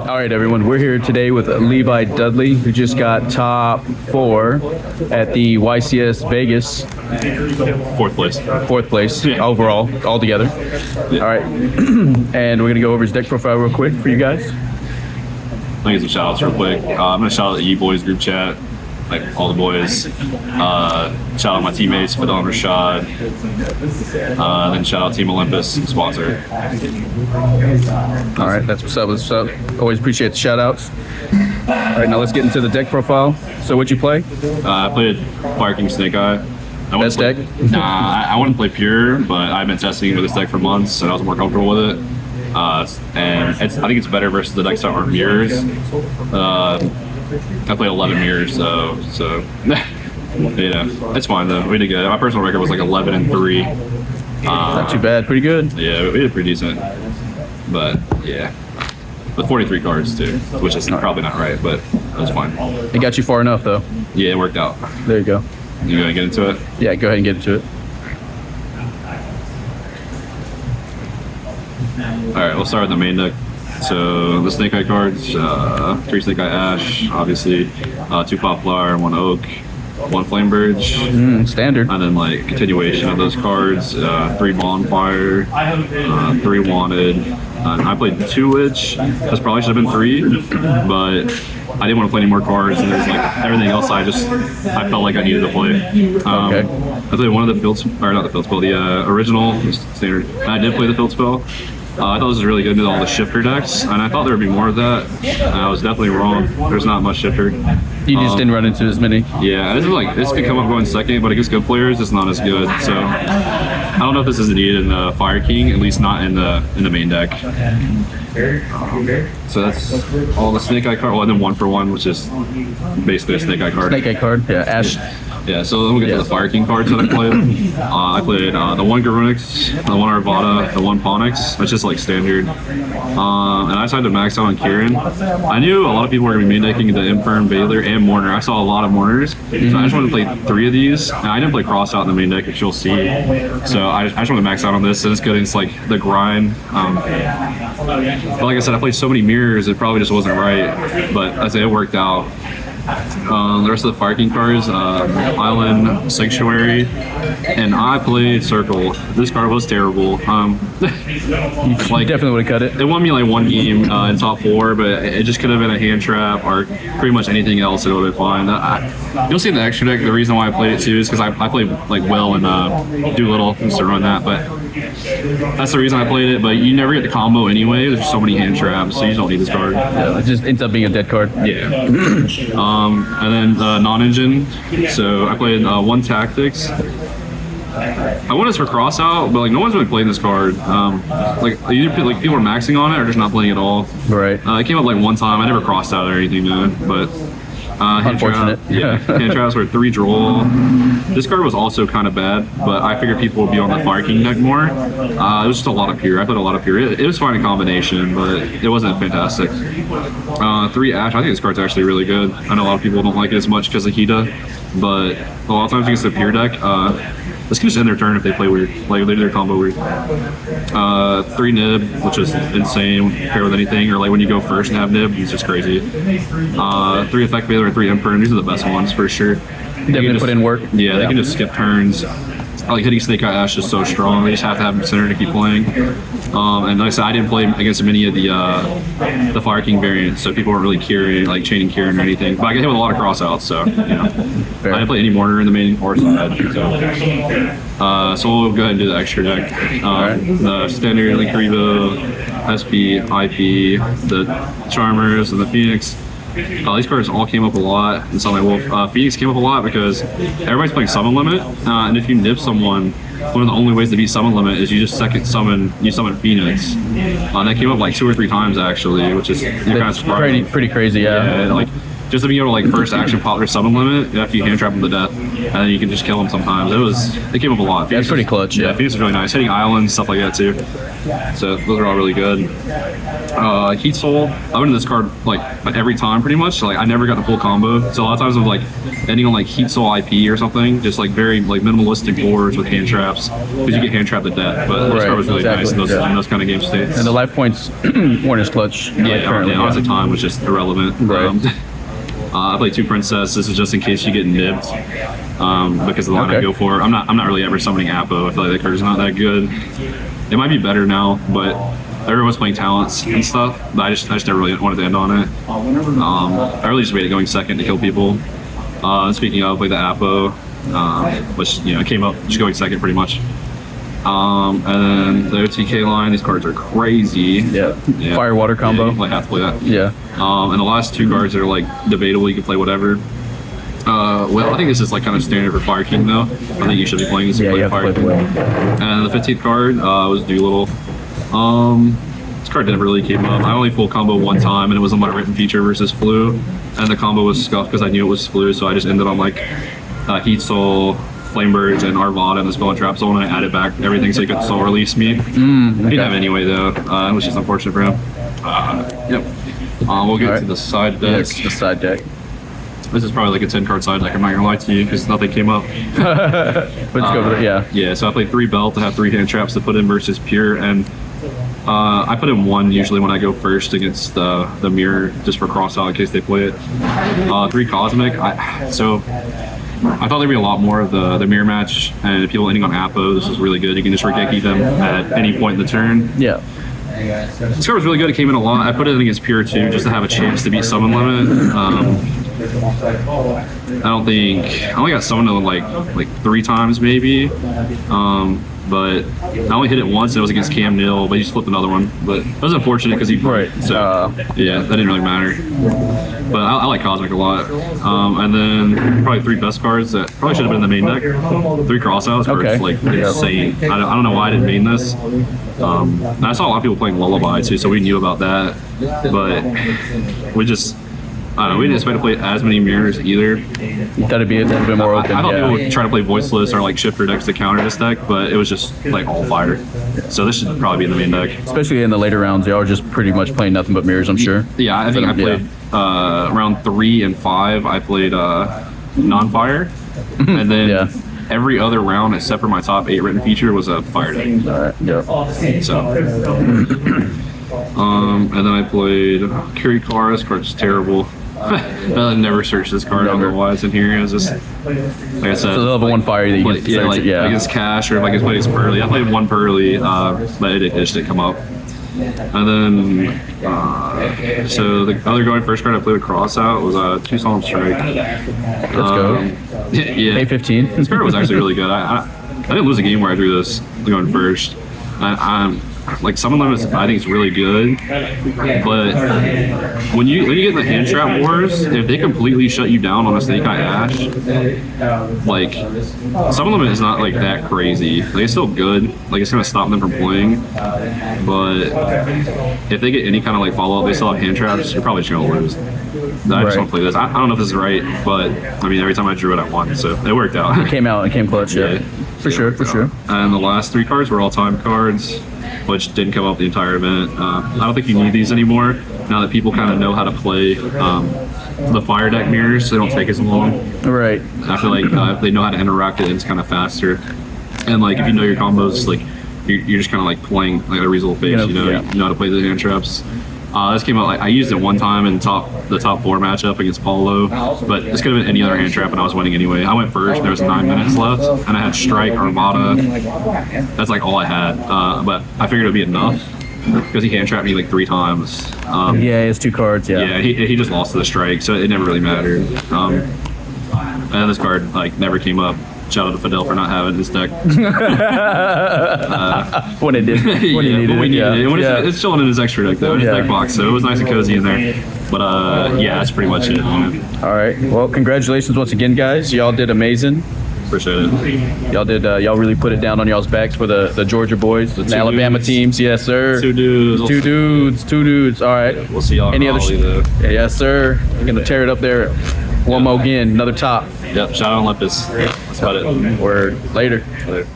All right, everyone, we're here today with Levi Dudley, who just got top 4 at the YCS Vegas. Fourth place overall, altogether. Yeah. All right, and we're gonna go over his deck profile real quick for you guys. Let me get some shout outs real quick. I'm gonna shout out the E-Boys group chat, like all the boys. Shout out my teammates, Fidel and Rashad. Then shout out Team Olympus, sponsor. All right, that's what's up. What's up. Always appreciate the shout outs. All right, now let's get into the deck profile. So what'd you play? I played Fire King Snake Eye. Best deck? Nah, I wouldn't play Pure, but I've been testing with this deck for months, and I was more comfortable with it. And I think it's better versus the decks that aren't mirrors. I played 11 mirrors, so yeah, it's fine though. We did good. My personal record was like 11-3. Not too bad, pretty good. Yeah, we did pretty decent. But yeah, with 43 cards too, which is probably not right, but it was fine. It got you far enough though. Yeah, it worked out. There you go. You gonna get into it? Yeah, go ahead and get into it. All right, we'll start with the main deck. So the Snake Eye cards, 3 Snake Eye Ash, obviously, 2 Poplar, 1 Oak, 1 Flame Bridge. Standard. And then like continuation of those cards, 3 Bonfire, 3 Wanted. And I played 2 Witch. This probably should have been 3, but I didn't want to play any more cards, and there's like everything else I felt like I needed to play. Okay. I played one of the field, or not the field spell, the original standard. I did play the field spell. I thought this was really good with all the shifter decks, and I thought there would be more of that. I was definitely wrong. There's not much shifter. You just didn't run into as many. Yeah, this could come up going second, but against good players, it's not as good. So I don't know if this is needed in the Fire King, at least not in the main deck. So that's all the Snake Eye card. Well, and then 1 for 1, which is basically a Snake Eye card. Snake Eye card, yeah, Ash. Yeah, so then we'll get to the Fire King cards that I played. I played the 1 Garunix, the 1 Arvada, the 1 Ponix. That's just like standard. And I decided to max out on Kieran. I knew a lot of people were going to be main decking the Infern, Baylor, and Mourner. I saw a lot of Mourners. So I just wanted to play 3 of these. And I didn't play Cross out in the main deck, which you'll see. So I just wanted to max out on this. And it's good. It's like the grind. But like I said, I played so many mirrors, it probably just wasn't right. But I say it worked out. The rest of the Fire King cards, Island, Sanctuary, and I played Circle. This card was terrible. Like definitely would have cut it. It won me like 1 game in top 4, but it just could have been a hand trap or pretty much anything else. It would have been fine. You'll see in the extra deck. The reason why I played it too is because I played like well and Doolittle used to run that, but that's the reason I played it. But you never get the combo anyway. There's so many hand traps, so you just don't need this card. Yeah, it just ends up being a dead card. Yeah. And then non-engine. So I played 1 Tactics. I wanted this for cross out, but like no one's really playing this card. Like either like people are maxing on it or just not playing at all. Right. It came up like 1 time. I never crossed out or anything though, but unfortunate. Hand traps were 3 draw. This card was also kind of bad, but I figured people would be on the Fire King deck more. It was just a lot of pure. I played a lot of pure. It was fine in combination, but it wasn't fantastic. 3 Ash. I think this card's actually really good. I know a lot of people don't like it as much because of Hita, but a lot of times against the pure deck, this can just end their turn if they play weird, like they do their combo weird. 3 Nib, which is insane, pair with anything, or like when you go first and have Nib, it's just crazy. 3 Effect Veiler and 3 Imperm, these are the best ones for sure. Definitely put in work. Yeah, they can just skip turns. Like hitting Snake Eye Ash is so strong. They just have to have him center to keep playing. And like I said, I didn't play against many of the Fire King variants, so people weren't really curing, like chaining Kieran or anything. But I get hit with a lot of crossouts, so you know. Fair. I didn't play any Mourner in the main or side. So we'll go ahead and do the extra deck. The standard Link Revo, SP, IP, the Charmers, and the Phoenix. These cards all came up a lot in Sunlight Wolf. Phoenix came up a lot because everybody's playing Summon Limit, and if you nib someone, one of the only ways to beat Summon Limit is you just summon Phoenix. That came up like 2 or 3 times actually, which is kind of surprising. Pretty crazy, yeah. Yeah, like just to be able to like first action pop their Summon Limit after you hand trap them to death. and then you can just kill them sometimes. It came up a lot. That's pretty clutch. Yeah, Phoenix is really nice. Hitting islands, stuff like that too. So those are all really good. Heat Soul, I went to this card like every time pretty much. So, like I never got the full combo. So a lot of times I was like ending on like Heat Soul IP or something, just like very like minimalistic boards with hand traps because you get hand trapped to death. But this card was really nice in those kind of game states. And the life points weren't as clutch. Honestly, time was just irrelevant. Right. I played 2 Princess. This is just in case you get nibbed because of the line I go for. I'm not really ever summoning Apo. I feel like that card's not that good. It might be better now, but everyone's playing talents and stuff. But I just never really wanted to end on it. I really just waited going second to kill people. Speaking of, like the Apo, which came up just going second pretty much. And then the OTK line, these cards are crazy. Yeah. Fire water combo. Yeah, you like have to play that. Yeah. And the last 2 cards are like debatable. You can play whatever. Well, I think this is like kind of standard for Fire King though. I think you should be playing this. Yeah, you have Fire to play King. And the 15th card was Doolittle. This card never really came up. I only full combo 1 time, and it was on my written feature versus Flu. And the combo was scuffed because I knew it was Flu, so I just ended on like Heat Soul, Flamebirds, and Arvada, and the Spell and Trap Soul, and I added back everything so he could soul release me. He didn't have anyway though. It was just unfortunate for him. Yep. We'll get to the side deck. Yes, the side deck. This is probably like a 10-card side deck. I'm not gonna lie to you because nothing came up. Let's go over it. Yeah. So I played 3 Belt to have 3 hand traps to put in versus Pure, and I put in 1 usually when I go first against the mirror just for cross out in case they play it. 3 Cosmic. So I thought there'd be a lot more of the mirror match, and people ending on Apo. This was really good. You can just Regeki them at any point in the turn. Yeah. This card was really good. It came in a lot. I put it in against Pure too, just to have a chance to beat Summon Limit. I only got summoned like 3 times maybe. But I only hit it once, and it was against Cam Nil, but he just flipped another one. But it was unfortunate because he So yeah, that didn't really matter. But I like Cosmic a lot. And then probably 3 best cards that probably should have been in the main deck. 3 Crossouts were just like insane. I don't know why I didn't main this. And I saw a lot of people playing Lullaby too, so we knew about that. But we just, I don't know, we didn't expect to play as many mirrors either. That'd be a little bit more open. I thought people would try to play Voiceless or like Shifter decks to counter this deck, but it was just like all fire. So this should probably be in the main deck. Especially in the later rounds, y'all are just pretty much playing nothing but mirrors, I'm sure. Yeah, I think I played round 3 and 5, I played non-fire. And then every other round except for my top 8 written feature was a fire deck. Alright, yeah. So and then I played Kirikara. This card's terrible. I never searched this card. I don't know why it's in here. It was just, like I said, it's a level 1 fire that you can search against Cash, or if I could play against Pearly. I played 1 Pearly, but it just didn't come up. And then, so the other going first card I played with Crossout was 2 Solemn Strike. Let's go. Yeah. A15. This card was actually really good. I didn't lose a game where I drew this going first. Like some of them, I think it's really good, but when you get in the hand trap wars, if they completely shut you down on a Snake Eye Ash, like some of them is not like that crazy. Like it's still good. Like it's gonna stop them from playing, but if they get any kind of like follow up, they still have hand traps. You're probably just gonna lose. I just want to play this. I don't know if this is right, but I mean every time I drew it, I won, so it worked out. It came clutch. Yeah. For sure. And the last 3 cards were all time cards, which didn't come up the entire event. I don't think you need these anymore now that people kind of know how to play the fire deck mirrors, so they don't take as long. Right. I feel like they know how to interact it, and it's kind of faster. And like if you know your combos, like you're just kind of like playing like a reasonable pace. You know how to play the hand traps. This came out like I used it 1 time in the top 4 matchup against Paulo, but this could have been any other hand trap and I was winning anyway. I went first, there was 9 minutes left, and I had Strike, Armada. That's like all I had, but I figured it would be enough because he hand trapped me like 3 times. It's 2 cards. Yeah, he just lost to the Strike, so it never really mattered. And this card like never came up. Shout out to Fidel for not having this deck. When it did. When he needed it. It's chilling in his extra deck though, in his deck box, so it was nice and cozy in there. But yeah, that's pretty much it. All right. Well, congratulations once again, guys. Y'all did amazing. Appreciate it. Y'all did. Y'all really put it down on y'all's backs for the Georgia boys, the Alabama teams. Yes, sir. 2 dudes. 2 dudes. All right. We'll see y'all. Any other? Yes, sir. We're gonna tear it up there. One more again, another top. Yep, shout out Olympus. That's about it. Word. Later. Later.